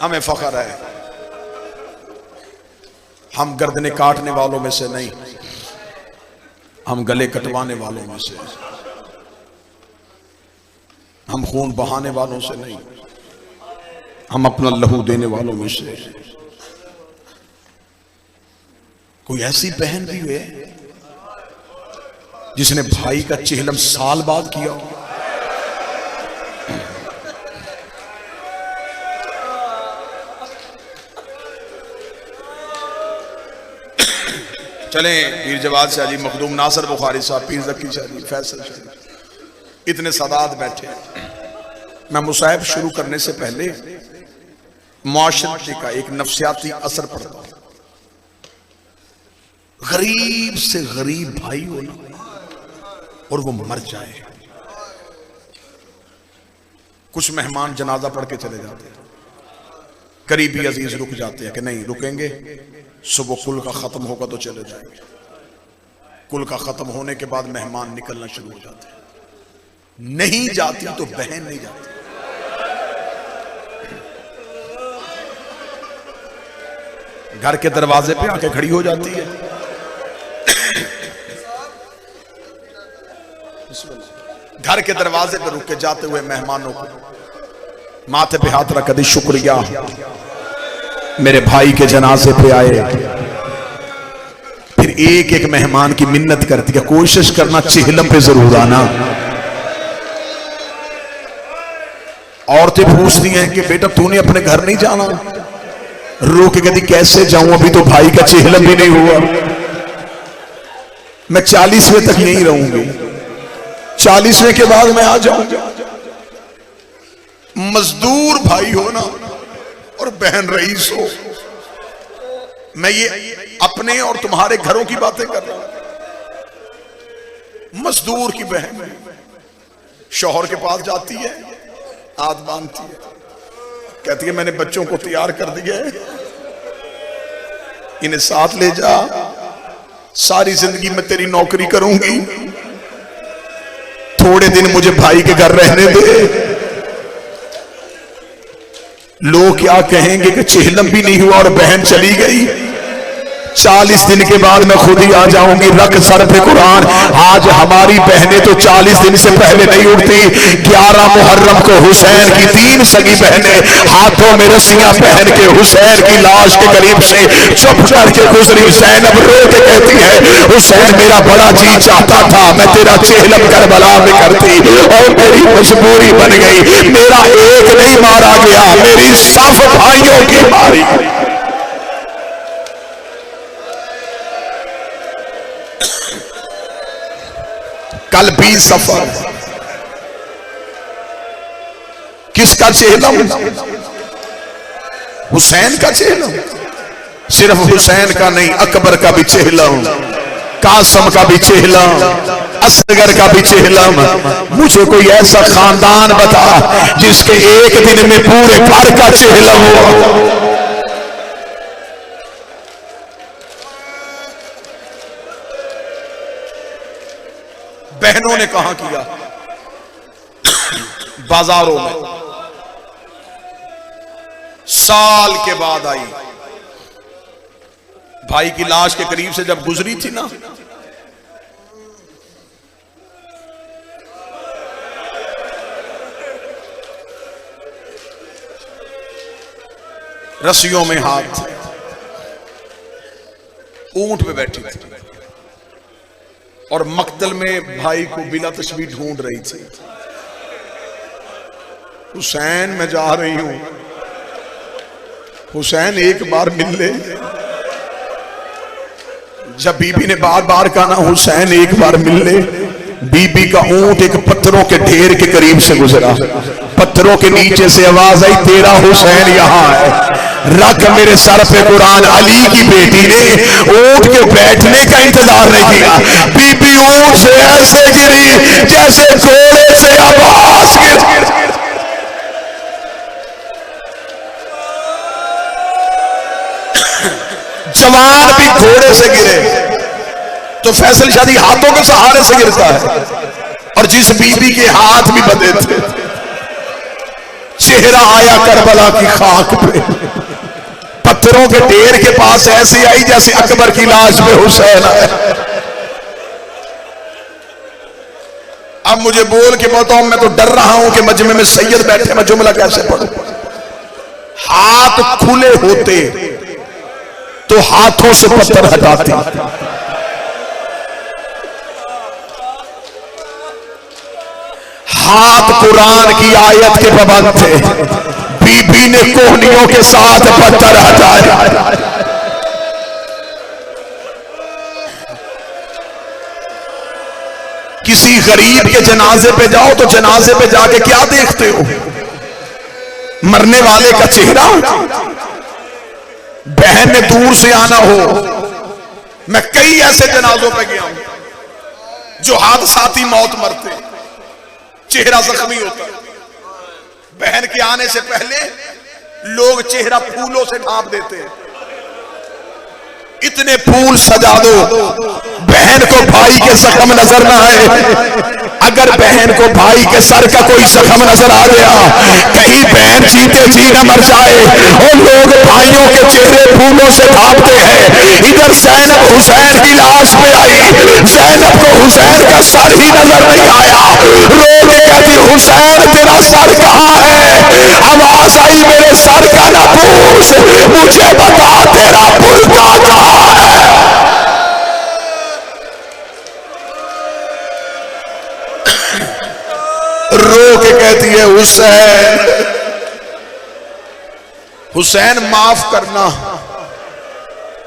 हमें फख्र है, हम गर्दने काटने वालों में से नहीं, हम गले कटवाने वालों में से, हम खून बहाने वालों से नहीं, हम अपना लहू देने वालों में से। कोई ऐसी बहन भी है जिसने भाई का चेहलम साल बाद किया हो? चलें पीर जवाद शाह जी, मखदूम नासिर बुखारी साहब, पीर ज़की शाह जी, फैसल शाह जी, इतने सादात बैठे। मैं मुसाहिब शुरू करने से पहले मुआशरे का एक नफ्सियाती असर पड़ता है। गरीब से गरीब भाई हो ना और वो मर जाए, कुछ मेहमान जनाजा पढ़ के चले जाते हैं, करीबी अजीज रुक जाते हैं कि नहीं रुकेंगे, सुबह कुल का खत्म होगा तो चले जाएंगे। कुल का खत्म होने के बाद मेहमान निकलना शुरू हो जाते हैं, नहीं जाती तो बहन नहीं जाती। घर के दरवाजे पे आके खड़ी हो जाती है, घर के दरवाजे पर रुक के जाते हुए मेहमानों को माथे पे हाथ रख दी, शुक्रिया मेरे भाई के जनाजे पे आए। फिर एक एक मेहमान की मिन्नत करती है, कोशिश करना चेहलम पे जरूर आना। औरतें पूछती हैं कि बेटा तूने अपने घर नहीं जाना? रोक के कहती कैसे जाऊं, अभी तो भाई का चेहलम भी नहीं हुआ, मैं 40वें तक यहीं रहूंगी, 40वें के बाद मैं आ जाऊंगा। मजदूर भाई हो ना और बहन रईस हो, मैं ये अपने और तुम्हारे घरों की बातें कर रहा हूं। मजदूर की बहन शौहर के पास जाती है, हाथ बांधती है, कहती है मैंने बच्चों को तैयार कर दिया है, इन्हें साथ ले जा, सारी जिंदगी मैं तेरी नौकरी करूंगी, थोड़े दिन मुझे भाई के घर रहने दे। लोग क्या कहेंगे कि चेहलम भी नहीं हुआ और बहन चली गई, 40 दिन के बाद मैं खुद ही आ जाऊंगी। रख सर पे कुरान, आज हमारी बहनें तो 40 दिन से पहले नहीं उठती। 11 मुहर्रम को हुसैन की 3 सगी बहनें हाथों में रस्सियां पहन के हुसैन की लाश के करीब से चुप करके गुजरी। ज़ैनब रो के कहती है हुसैन मेरा बड़ा जी चाहता था मैं तेरा चेहलम करबला में करती और मेरी मजबूरी बन गई। मेरा एक नहीं मारा गया, मेरी सब भाइयों की मारी। कल 20 सफर, किसका चेहलम? हुसैन का चेहलम। सिर्फ हुसैन का नहीं, अकबर का भी चेहलम, कासम का भी चेहलम, असगर का भी चेहलम। मुझे कोई ऐसा खानदान बता जिसके एक दिन में पूरे घर का चेहलम हुआ। बहनों ने कहां किया? बाजारों में। साल के बाद आई, भाई की लाश के करीब से जब गुजरी थी ना, रस्सियों में हाथ, ऊंट पे बैठी थी और मक्तल में भाई को बिला तशबीह ढूंढ रही थी। हुसैन मैं जा रही हूं, हुसैन एक बार मिल ले। जब बीबी ने बार बार कहा ना हुसैन एक बार मिल ले, बीबी का ऊंट एक पत्थरों के ढेर के करीब से गुजरा। पत्थरों के नीचे से आवाज आई तेरा हुसैन यहां है। रख मेरे सर पे कुरान, अली की बेटी ने ऊंट के बैठने का इंतजार नहीं किया, बीबी ऊंट से ऐसे गिरी जैसे घोड़े से आवाज गिरी। जवान भी घोड़े से गिरे तो फैसल शादी हाथों के सहारे से गिरता है, और जिस बीबी के हाथ भी बंधे थे चेहरा आया करबला की खाक पे, पत्थरों के ढेर के पास ऐसी आई जैसे अकबर की लाश पे हुसैन आया। अब मुझे बोल के बताओ, मैं तो डर रहा हूं कि मजमे में सैयद बैठे, मैं जुमला कैसे पढ़ूं? हाथ खुले होते तो हाथों से पत्थर हटाते, हाथ कुरान की आयत के पाबंद थे, बीबी ने कोहनियों के साथ पत्थर हटाया। किसी गरीब के जनाजे पे जाओ तो जनाजे पे जाके क्या देखते हो? मरने वाले का चेहरा। बहन ने दूर से आना हो, मैं कई ऐसे जनाजों पे गया हूं जो हादसाती मौत मरते, चेहरा जख्मी होता। बहन के आने से पहले लोग चेहरा फूलों से ढांप देते हैं। इतने फूल सजा दो बहन को भाई के जख्म नजर ना आए। अगर बहन को भाई के सर का कोई जख्म नजर आ गया, कहीं बहन जीते जी न मर जाए, और लोग भाइयों के चेहरे फूलों से ढांपते हैं। इधर जैनब हुसैन की लाश पे आई, जैनब को हुसैन का सर ही नजर नहीं आया। रो के कहती, हुसैन तेरा सर कहाँ है? आवाज आई, मेरे सर का ना पूछ, मुझे बता तेरा पुरखा कहाँ है? रो के कहती है, हुसैन, हुसैन माफ करना,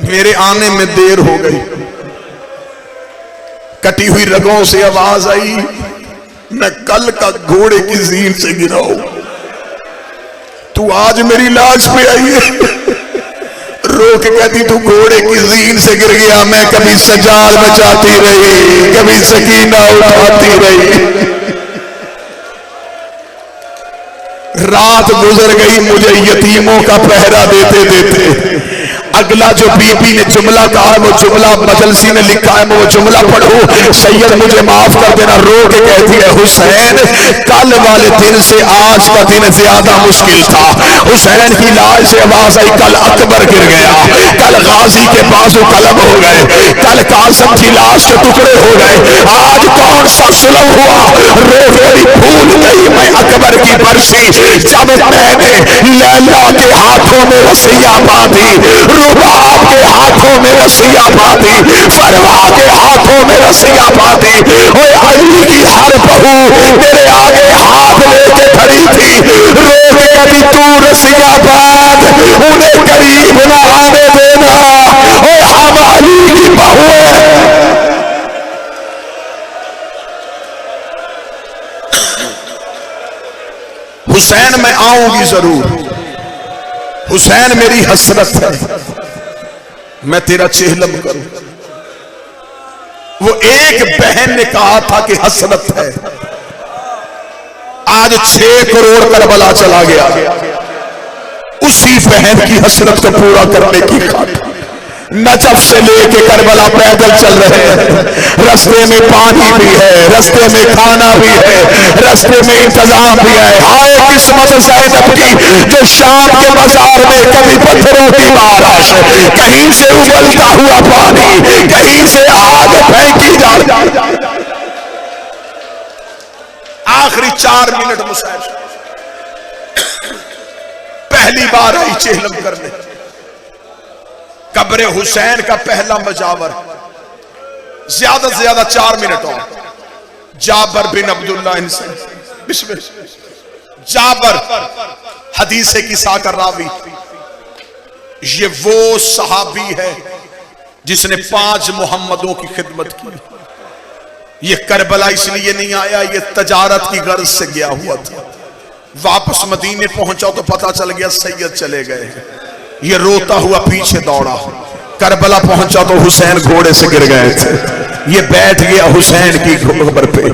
मेरे आने में देर हो गई। कटी हुई रगों से आवाज आई, मैं कल का घोड़े की जीन से गिरा हूं, तू आज मेरी लाश पे आई है। रो के कहती, तू घोड़े की जीन से गिर गया, मैं कभी सजाद बचाती रही, कभी सकीना उठाती रही। रात गुजर गई मुझे यतीमों का पहरा देते देते। अगला जो बीबी ने जुमला कहा, वो जुमला मजलसी ने लिखा है, मैं वो जुमला पढ़ूं। सैयद मुझे माफ कर देना। रो के कहती है, हुसैन कल वाले दिन से आज का दिन ज्यादा मुश्किल था। हुसैन की लाश से आवाज आई, कल अकबर गिर गया, कल गाजी के बाजू कलम हो गए, कल कासिम की लाश के टुकड़े हो गए, आज कौन सा जुल्म हुआ? रो रोड़ी भूल गई मैं अकबर की बरसी, जब मैंने लैला के हाथों में रसिया बांधी, रुबाब के हाथों में रसिया बांधी, फरवा के हाथों में रसिया बांधी। ओए अली की हर बहू तेरे आगे हाथ लेके खड़ी थी। रो के कभी तू रसिया बांध, उन्हें करीब न आने देना। ओए हम अली की बहू है। हुसैन मैं आऊंगी जरूर, हुसैन मेरी हसरत है, मैं तेरा चेहलम करूं। वो एक बहन ने कहा था कि हसरत है, आज 6 करोड़ करबला चला गया उसी बहन की हसरत को पूरा करने की खातिर। नजफ से लेके करबला पैदल चल रहे हैं, रास्ते में पानी भी है, रास्ते में खाना भी है, रास्ते में इंतजाम भी है। हाय किस्मत ज़ैनब की जो शाम के बाजार में कभी पत्थरों की बारिश, कहीं से उबलता हुआ पानी, कहीं से आग फेंकी जा। आखिरी 4 मिनट मुसाइब पहली बार आई चेहलम करने। कब्र हुसैन का पहला मजावर, ज्यादा से ज्यादा 4 मिनट और। जाबर बिन अब्दुल्लाह इनसे जाबर हदीसे की साकर रावी, ये वो सहाबी है जिसने 5 मोहम्मदों की खिदमत की। ये करबला इसलिए नहीं आया, ये तजारत की गर्ज से गया हुआ था। वापस मदीने पहुंचा तो पता चल गया सैयद चले गए। ये रोता हुआ पीछे दौड़ा, करबला पहुंचा तो हुसैन घोड़े से गिर गए थे। ये बैठ गया हुसैन की खबर पे।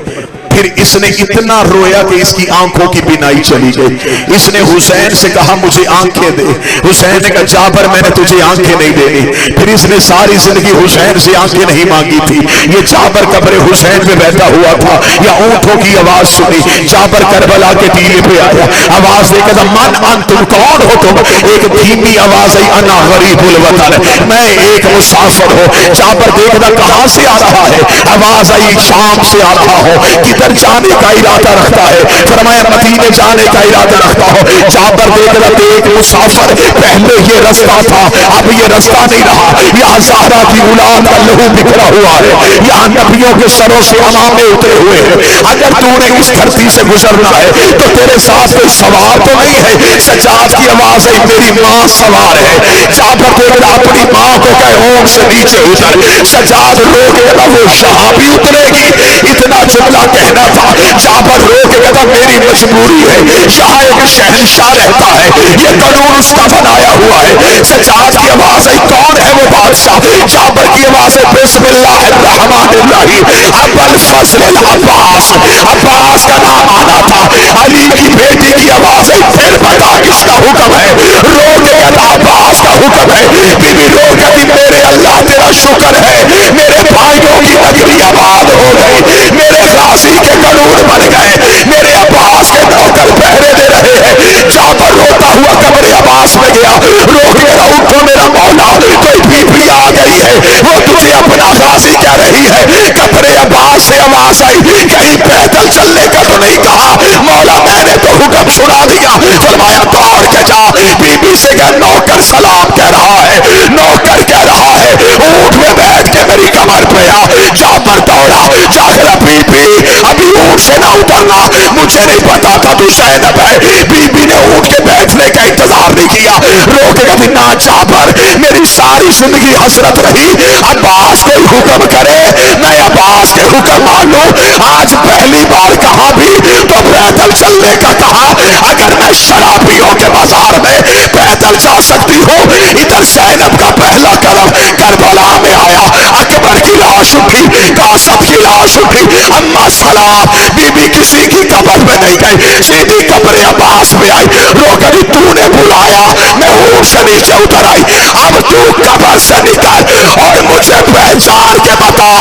फिर इसने इतना रोया कि इसकी आंखों की बिनाई चली गई। इसने हुसैन से कहा मुझे आंखें दे। हुसैन ने कहा जाबर मैंने तुझे आंखें नहीं देनी। फिर इसने सारी जिंदगी हुसैन से आंखें नहीं मांगी थी। ये जाबर कब्र हुसैन पे बैठा हुआ था, या ऊंटों की आवाज सुनी। जाबर करबला के टीले पे आया, आवाज देकर मन अन तुम कौन हो तुम? एक धीमी आवाज आई अना गरीबुल वतन, मैं एक मुसाफिर हूँ। जाबर देखता कहां से आ रहा है? आवाज आई शाम से आ रहा हो। किधर जाने का इरादा रखता है? फरमाया मदीने जाने का इरादा रखता हो। जाबर देखता एक मुसाफिर, पहले ये रास्ता था अब ये रास्ता नहीं रहा। यहाँ ज़हरा की औलाद का लहू बिखरा हुआ है, यहाँ नबियों के सरों से अमामे उतरे हुए हैं। अगर तूने इस धरती से गुजरना है तो तेरे साथ कोई सवार तो नहीं है। सज्जाद की आवाज है मेरी माँ सवार है। जाबर देखता अपनी माँ को कहे ऊंट से नीचे उतर। सज्जाद रो के कहता वो यहाँ भी उतरेगी? इतना जुमला कहना था। जाबर रो के कहता मेरी मजबूरी है, यहाँ एक शहंशाह रहता है, ये कानून उसका बनाया हुआ है। सज्जाद की आवाज है कौन है वो बादशाह? जाबर की आवाज है बिस्मिल्लाहिर्रहमानिर्रहीम अबुल फजल अब्बास। अब्बास का नाम आना था। अली की बेटी की आवाज है फिर बता किसका हुक्म है? रो के कहता अब्बास का हुक्म है। बीबी रो कहती मेरे अल्लाह तेरा शुक्र है, मेरे भाइयों की नगरी आबाद हो गई, मेरे गाजी के कानून बन गए, मेरे अब्बास के नौकर पहरे दे रहे हैं। जाबर रोता हुआ कब्र अब्बास में गया, रो के कहता उठो मेरा मौला, कोई बीबी आ गई है, वो तुझे अपना गाजी कह रही है। कब्र अब्बास से आवाज आई कहीं पैदल चलने का तो नहीं कहा? मौला मैंने तो हुक्म सुना दिया। फरमाया दौड़ के जा, बीबी से कह नौकर सलाम कह रहा है, नौकर कह रहा है ऊंट में बैठ के मेरी कमर पे आ। जाबर दौड़ा, जाकर बीबी अभी ऊंट से ना उतरना, मुझे नहीं पता था तू ज़ैनब है। बीबी ने ऊंट के बैठने का इंतजार नहीं किया, रो के कभी ना जाबर मेरी सारी जिंदगी हसरत रही अब्बास कोई हुक्म करे मैं अब्बास के हुक्म मान लूं। आज पहली बार कहा भी तो पैदल चलने का कहा। अगर मैं शराबियों के बाजार में पैदल जा सकती हूँ, इधर ज़ैनब का पहला कदम करबला में आया, अकबर की लाश उठी, कासिम की लाश उठी, अम्मा सलाम बीबी किसी की कब्र में नहीं गई, सीधी कब्र अब्बास में आई। रो कभी तूने बुलाया मैं ऊंट से नीचे उतर आई, अब तू कब्र से निकल और मुझे पहचान के बता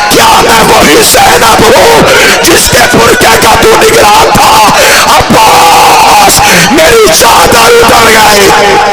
क्या मैं वही ज़ैनब हूँ जिसके बुर्के का तू निगरान था? अब्बास मेरी चादर उतर गई।